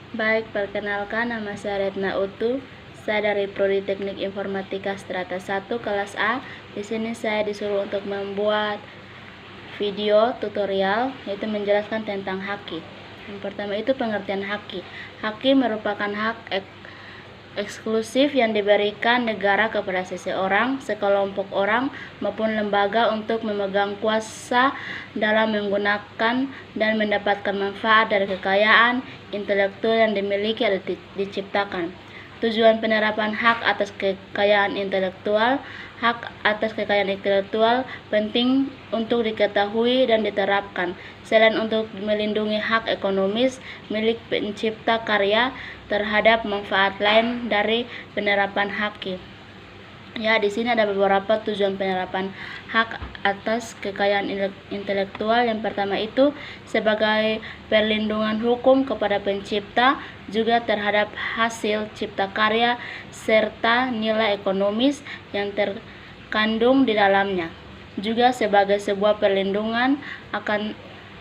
Baik, perkenalkan nama saya Retna Utu. Saya dari Prodi Teknik Informatika Strata 1 kelas A. Di sini saya disuruh untuk membuat video tutorial yaitu menjelaskan tentang haki. Yang pertama itu pengertian haki. Haki merupakan hak eksklusif yang diberikan negara kepada seseorang, sekelompok orang, maupun lembaga untuk memegang kuasa dalam menggunakan dan mendapatkan manfaat dari kekayaan intelektual yang dimiliki atau diciptakan. Tujuan penerapan hak atas kekayaan intelektual. Hak atas kekayaan intelektual penting untuk diketahui dan diterapkan. Selain untuk melindungi hak ekonomis milik pencipta karya terhadap manfaat lain dari penerapan hak. Ya, di sini ada beberapa tujuan penerapan hak atas kekayaan intelektual. Yang pertama itu sebagai perlindungan hukum kepada pencipta, juga terhadap hasil cipta karya serta nilai ekonomis yang terkandung di dalamnya. Juga sebagai sebuah perlindungan akan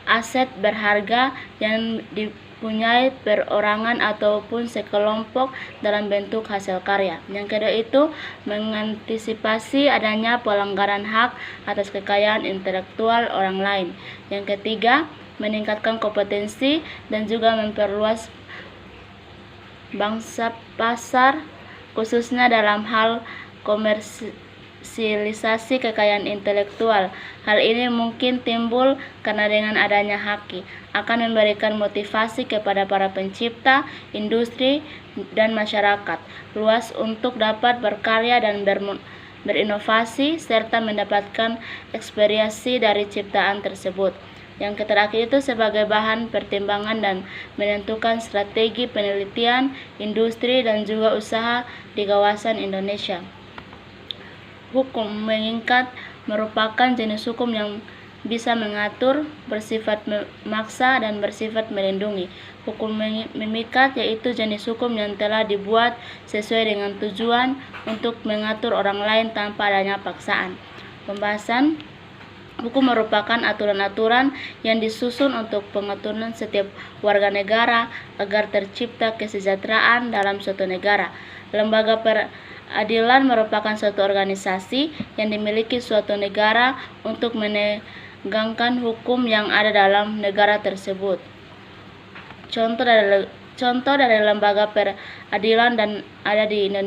aset berharga yang dipunyai perorangan ataupun sekelompok dalam bentuk hasil karya. Yang kedua itu mengantisipasi adanya pelanggaran hak atas kekayaan intelektual orang lain. Yang ketiga, meningkatkan kompetensi dan juga memperluas bangsa pasar khususnya dalam hal komersialisasi kekayaan intelektual. Hal ini mungkin timbul karena dengan adanya haki akan memberikan motivasi kepada para pencipta, industri, dan masyarakat luas untuk dapat berkarya dan berinovasi serta mendapatkan ekspresi dari ciptaan tersebut. Yang terakhir itu sebagai bahan pertimbangan dan menentukan strategi penelitian, industri, dan juga usaha di kawasan Indonesia. Hukum mengikat merupakan jenis hukum yang bisa mengatur, bersifat memaksa, dan bersifat melindungi. Hukum memikat yaitu jenis hukum yang telah dibuat sesuai dengan tujuan untuk mengatur orang lain tanpa adanya paksaan. Pembahasan hukum merupakan aturan-aturan yang disusun untuk pengaturan setiap warga negara agar tercipta kesejahteraan dalam suatu negara. Lembaga peradilan merupakan suatu organisasi yang dimiliki suatu negara untuk menegakkan hukum yang ada dalam negara tersebut. Contoh dari lembaga peradilan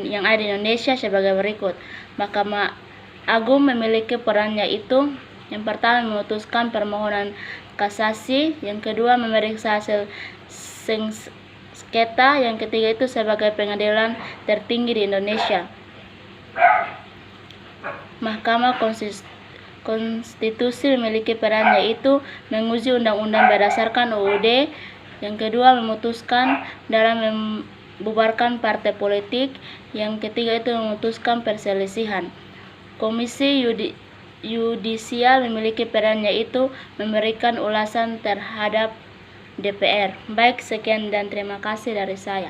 yang ada di Indonesia sebagai berikut. Mahkamah Agung memiliki peran yaitu yang pertama memutuskan permohonan kasasi, yang kedua memeriksa hasil sengketa, yang ketiga itu sebagai pengadilan tertinggi di Indonesia. Mahkamah Konstitusi memiliki peran yaitu menguji undang-undang berdasarkan UUD, yang kedua memutuskan dalam membubarkan partai politik, yang ketiga itu memutuskan perselisihan. Komisi Yudisial memiliki peran yaitu memberikan ulasan terhadap DPR. Baik, sekian dan terima kasih dari saya.